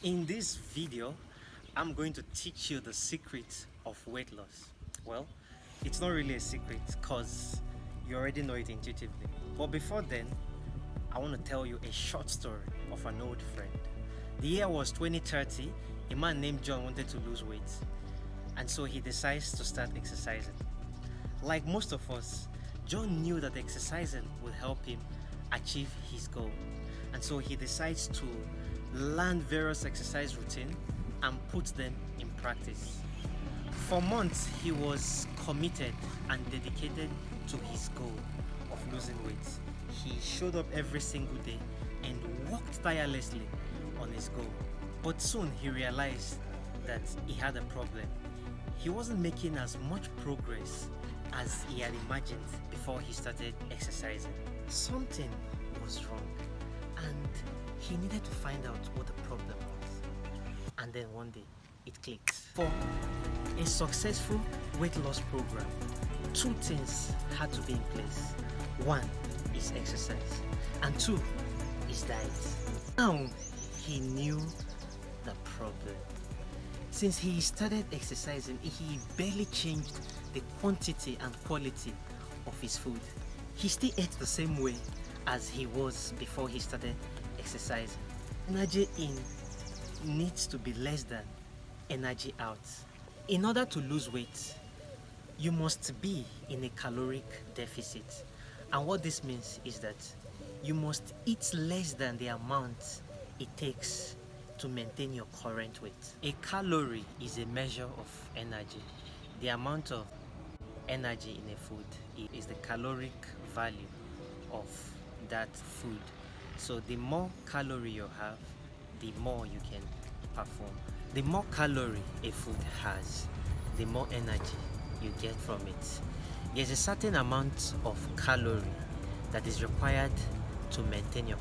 In this video, I'm going to teach you the secret of weight loss. Well, it's not really a secret because you already know it intuitively. But before then, I want to tell you a short story of an old friend. The year was 2030. A man named John wanted to lose weight, and so he decides to start exercising. Like most of us, John knew that exercising would help him achieve his goal, and so he decides to learn various exercise routines and put them in practice. For months, he was committed and dedicated to his goal of losing weight. He showed up every single day and worked tirelessly on his goal. But soon he realized that he had a problem. He wasn't making as much progress as he had imagined before he started exercising. Something was wrong, and he needed to find out what the problem was. And then one day, it clicked. For a successful weight loss program, two things had to be in place. One is exercise, and two is diet. Now he knew the problem. Since he started exercising, he barely changed the quantity and quality of his food. He still ate the same way as he was before he started exercising. Energy in needs to be less than energy out. In order to lose weight, you must be in a caloric deficit. And what this means is that you must eat less than the amount it takes to maintain your current weight. A calorie is a measure of energy. The amount of energy in a food is the caloric value of that food. So the more calorie you have, the more you can perform. The more calorie a food has, the more energy you get from it. There's a certain amount of calorie that is required to maintain your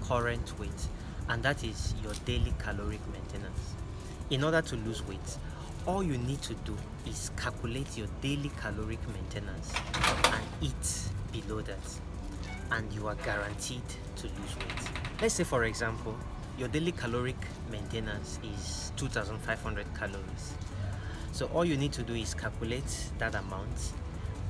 current weight, and that is your daily caloric maintenance. In order to lose weight, all you need to do is calculate your daily caloric maintenance and eat below that, and you are guaranteed to lose weight. Let's say, for example, your daily caloric maintenance is 2,500 calories. So all you need to do is calculate that amount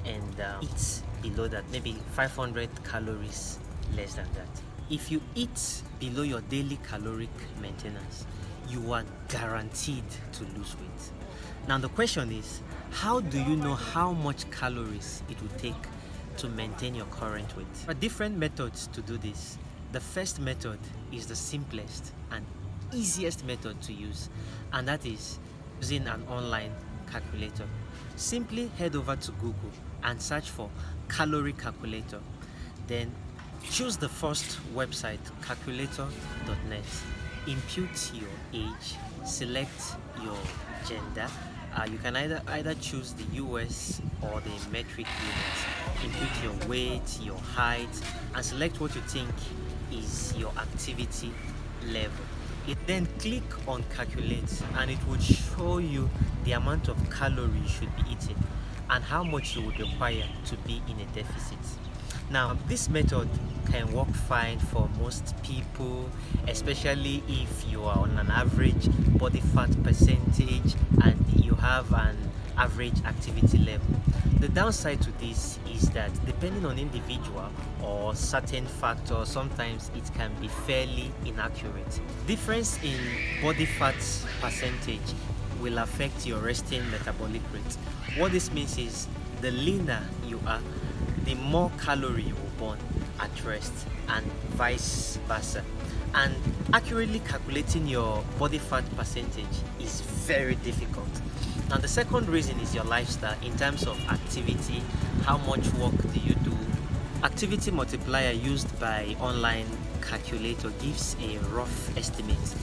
and eat below that, maybe 500 calories less than that. If you eat below your daily caloric maintenance, you are guaranteed to lose weight. Now the question is, how do you know how much calories it will take to maintain your current weight? There are different methods to do this. The first method is the simplest and easiest method to use, and that is using an online calculator. Simply head over to Google and search for calorie calculator. Then choose the first website, calculator.net. Input your age, select your gender. You can either choose the US or the metric units. Input your weight, your height, and select what you think is your activity level. Then click on calculate, and it would show you the amount of calories you should be eating and how much you would require to be in a deficit. Now, this method can work fine for most people, especially if you are on an average body fat percentage and you have an average activity level. The downside to this is that depending on individual or certain factors, sometimes it can be fairly inaccurate. Difference in body fat percentage will affect your resting metabolic rate. What this means is the leaner you are, the more calorie you will burn at rest, and vice versa. And accurately calculating your body fat percentage is very difficult. Now the second reason is your lifestyle in terms of activity. How much work do you do? Activity multiplier used by online calculator gives a rough estimate,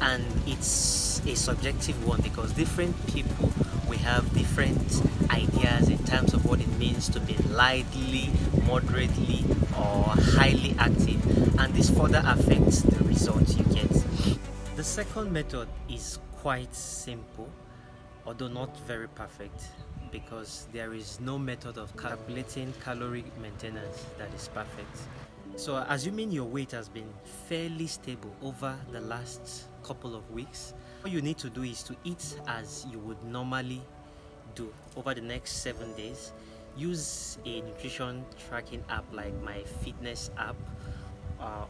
and it's a subjective one because different people will have different ideas in terms of what it means to be lightly, moderately, or highly active, and this further affects the results you get. The second method is quite simple, although not very perfect, because there is no method of calculating calorie maintenance that is perfect. So assuming your weight has been fairly stable over the last couple of weeks. All you need to do is to eat as you would normally do over the next 7 days. Use a nutrition tracking app like my fitness app,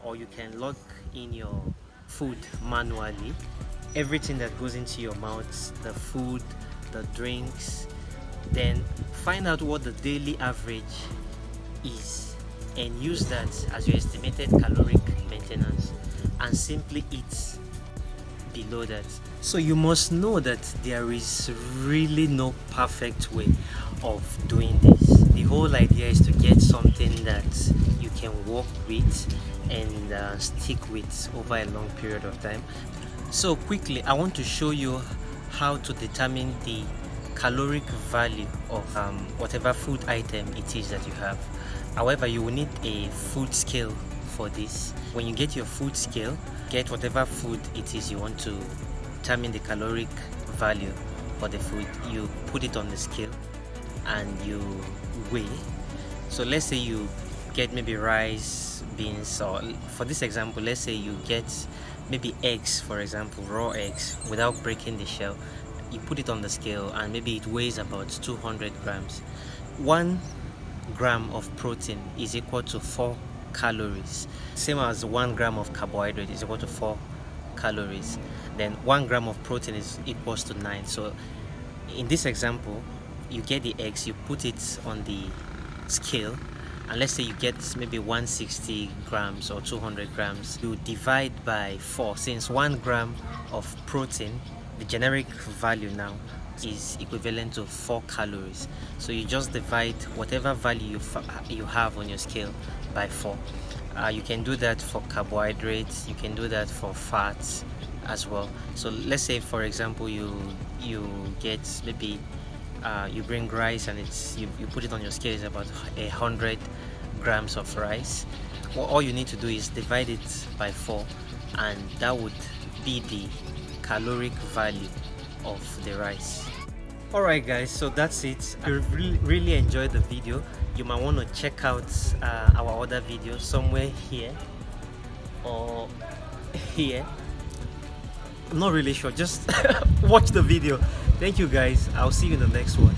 or you can log in your food manually. Everything that goes into your mouth, the food, the drinks, then find out what the daily average is and use that as your estimated caloric maintenance and simply eat below that. So you must know that there is really no perfect way of doing this. The whole idea is to get something that you can work with and stick with over a long period of time. So quickly, I want to show you how to determine the caloric value of whatever food item it is that you have. However, you will need a food scale for this. When you get your food scale, get whatever food it is you want to determine the caloric value for the food. You put it on the scale and you weigh. So let's say you get maybe rice, beans, or for this example, let's say you get maybe eggs, for example, raw eggs without breaking the shell. You put it on the scale and maybe it weighs about 200 grams. 1 gram of protein is equal to 4 calories. Same as 1 gram of carbohydrate is equal to 4 calories. Then 1 gram of protein is equals to 9. So in this example, you get the eggs, you put it on the scale, and let's say you get maybe 160 grams or 200 grams. You divide by 4, since 1 gram of protein, the generic value now is equivalent to 4 calories. So you just divide whatever value you have on your scale by 4. You can do that for carbohydrates, you can do that for fats as well. So let's say, for example, you get maybe you bring rice and you put it on your scale, is about 100 grams of rice. Well, all you need to do is divide it by 4 and that would be the caloric value of the rice. Alright guys, so that's it. I really enjoyed the video. You might want to check out our other video somewhere here or here. I'm not really sure, just watch the video. Thank you guys, I'll see you in the next one.